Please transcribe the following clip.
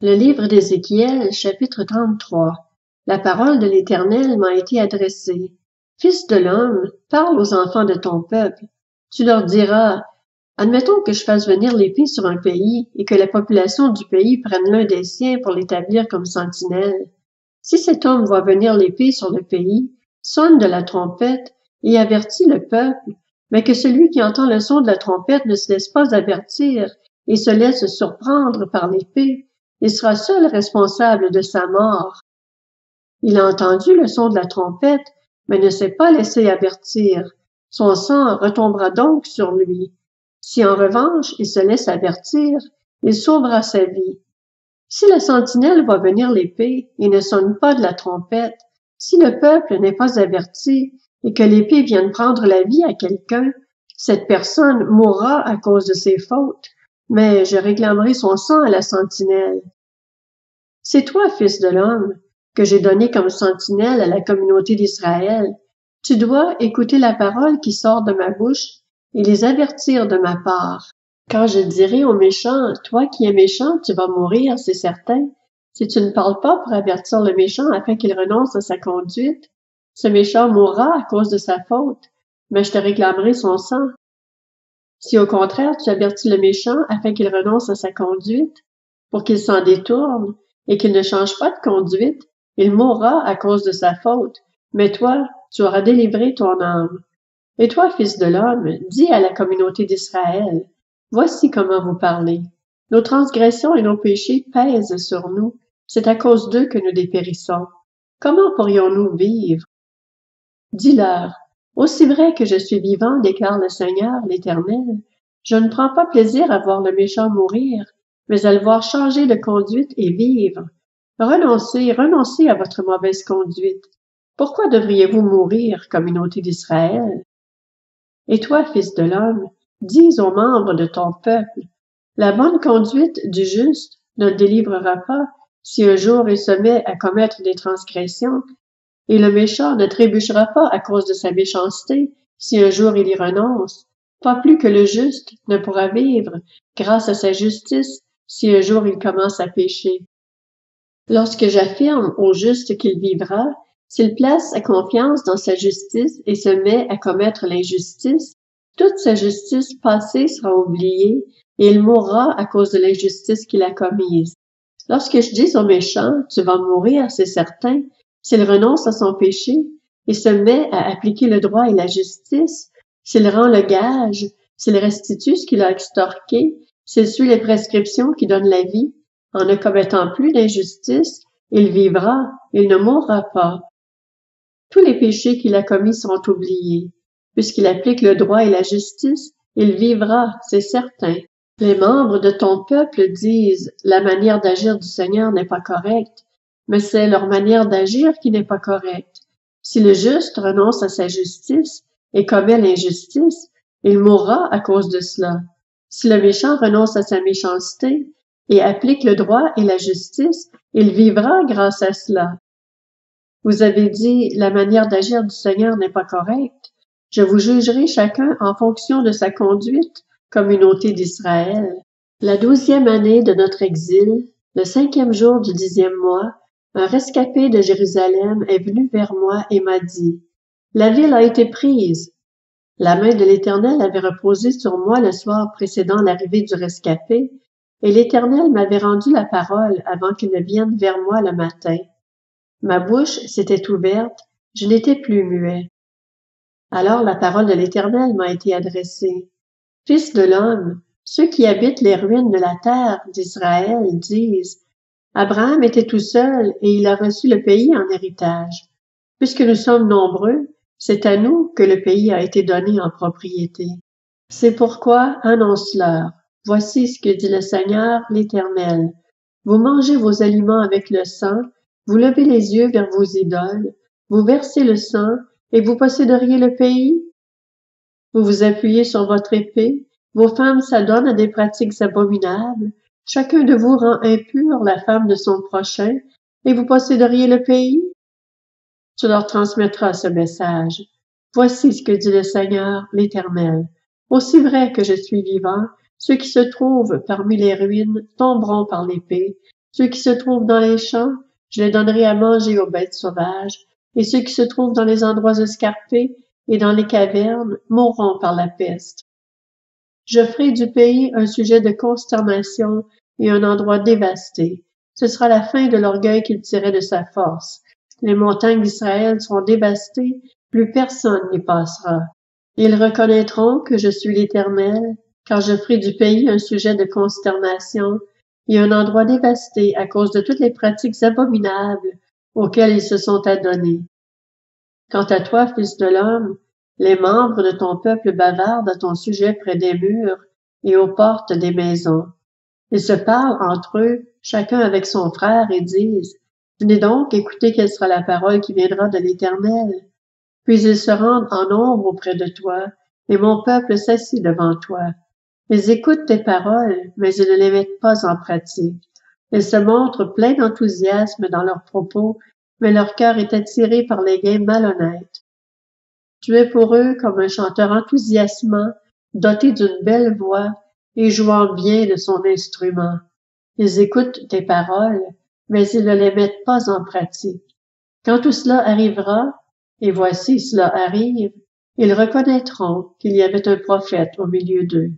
Le livre d'Ézéchiel, chapitre 33. La parole de l'Éternel m'a été adressée. Fils de l'homme, parle aux enfants de ton peuple. Tu leur diras, admettons que je fasse venir l'épée sur un pays et que la population du pays prenne l'un des siens pour l'établir comme sentinelle. Si cet homme voit venir l'épée sur le pays, sonne de la trompette et avertit le peuple, mais que celui qui entend le son de la trompette ne se laisse pas avertir et se laisse surprendre par l'épée, il sera seul responsable de sa mort. Il a entendu le son de la trompette, mais ne s'est pas laissé avertir. Son sang retombera donc sur lui. Si en revanche il se laisse avertir, il sauvera sa vie. Si la sentinelle voit venir l'épée et ne sonne pas de la trompette, si le peuple n'est pas averti et que l'épée vienne prendre la vie à quelqu'un, cette personne mourra à cause de ses fautes, mais je réclamerai son sang à la sentinelle. C'est toi, fils de l'homme, que j'ai donné comme sentinelle à la communauté d'Israël. Tu dois écouter la parole qui sort de ma bouche et les avertir de ma part. Quand je dirai aux méchants, toi qui es méchant, tu vas mourir, c'est certain. Si tu ne parles pas pour avertir le méchant afin qu'il renonce à sa conduite, ce méchant mourra à cause de sa faute, mais je te réclamerai son sang. Si au contraire tu avertis le méchant afin qu'il renonce à sa conduite, pour qu'il s'en détourne et qu'il ne change pas de conduite, il mourra à cause de sa faute, mais toi, tu auras délivré ton âme. Et toi, fils de l'homme, dis à la communauté d'Israël, voici comment vous parlez. Nos transgressions et nos péchés pèsent sur nous. C'est à cause d'eux que nous dépérissons. Comment pourrions-nous vivre? Dis-leur, aussi vrai que je suis vivant, déclare le Seigneur, l'Éternel, je ne prends pas plaisir à voir le méchant mourir, mais à le voir changer de conduite et vivre. Renoncez, renoncez à votre mauvaise conduite. Pourquoi devriez-vous mourir, communauté d'Israël? Et toi, fils de l'homme, dis aux membres de ton peuple, la bonne conduite du juste ne le délivrera pas si un jour il se met à commettre des transgressions, et le méchant ne trébuchera pas à cause de sa méchanceté si un jour il y renonce, pas plus que le juste ne pourra vivre grâce à sa justice si un jour il commence à pécher. Lorsque j'affirme au juste qu'il vivra, s'il place sa confiance dans sa justice et se met à commettre l'injustice, toute sa justice passée sera oubliée et il mourra à cause de l'injustice qu'il a commise. Lorsque je dis au méchant, tu vas mourir, c'est certain, s'il renonce à son péché et se met à appliquer le droit et la justice, s'il rend le gage, s'il restitue ce qu'il a extorqué, s'il suit les prescriptions qui donnent la vie, en ne commettant plus d'injustice, il vivra, il ne mourra pas. Tous les péchés qu'il a commis seront oubliés. Puisqu'il applique le droit et la justice, il vivra, c'est certain. Les membres de ton peuple disent, la manière d'agir du Seigneur n'est pas correcte, mais c'est leur manière d'agir qui n'est pas correcte. Si le juste renonce à sa justice et commet l'injustice, il mourra à cause de cela. Si le méchant renonce à sa méchanceté et applique le droit et la justice, il vivra grâce à cela. Vous avez dit, la manière d'agir du Seigneur n'est pas correcte. Je vous jugerai chacun en fonction de sa conduite, communauté d'Israël. La 12e année de notre exil, le 5e jour du 10e mois, un rescapé de Jérusalem est venu vers moi et m'a dit, la ville a été prise. La main de l'Éternel avait reposé sur moi le soir précédant l'arrivée du rescapé, et l'Éternel m'avait rendu la parole avant qu'il ne vienne vers moi le matin. Ma bouche s'était ouverte, je n'étais plus muet. Alors la parole de l'Éternel m'a été adressée. Fils de l'homme, ceux qui habitent les ruines de la terre d'Israël disent, Abraham était tout seul et il a reçu le pays en héritage. Puisque nous sommes nombreux, c'est à nous que le pays a été donné en propriété. C'est pourquoi annonce-leur. Voici ce que dit le Seigneur, l'Éternel. Vous mangez vos aliments avec le sang, vous levez les yeux vers vos idoles, vous versez le sang, et vous posséderiez le pays? Vous vous appuyez sur votre épée, vos femmes s'adonnent à des pratiques abominables, chacun de vous rend impure la femme de son prochain, et vous posséderiez le pays? Tu leur transmettras ce message. Voici ce que dit le Seigneur, l'Éternel. Aussi vrai que je suis vivant, ceux qui se trouvent parmi les ruines tomberont par l'épée, Ceux qui se trouvent dans les champs, je les donnerai à manger aux bêtes sauvages, et ceux qui se trouvent dans les endroits escarpés et dans les cavernes mourront par la peste. Je ferai du pays un sujet de consternation et un endroit dévasté. Ce sera la fin de l'orgueil qu'il tirait de sa force. Les montagnes d'Israël seront dévastées, plus personne n'y passera. Ils reconnaîtront que je suis l'Éternel, car je ferai du pays un sujet de consternation et un endroit dévasté à cause de toutes les pratiques abominables auxquelles ils se sont adonnés. Quant à toi, fils de l'homme, les membres de ton peuple bavardent à ton sujet près des murs et aux portes des maisons. Ils se parlent entre eux, chacun avec son frère, et disent, venez donc écouter quelle sera la parole qui viendra de l'Éternel. Puis ils se rendent en nombre auprès de toi, et mon peuple s'assit devant toi. Ils écoutent tes paroles, mais ils ne les mettent pas en pratique. Ils se montrent pleins d'enthousiasme dans leurs propos, mais leur cœur est attiré par les gains malhonnêtes. Tu es pour eux comme un chanteur enthousiasmant, doté d'une belle voix et jouant bien de son instrument. Ils écoutent tes paroles, mais ils ne les mettent pas en pratique. Quand tout cela arrivera, et voici cela arrive, ils reconnaîtront qu'il y avait un prophète au milieu d'eux.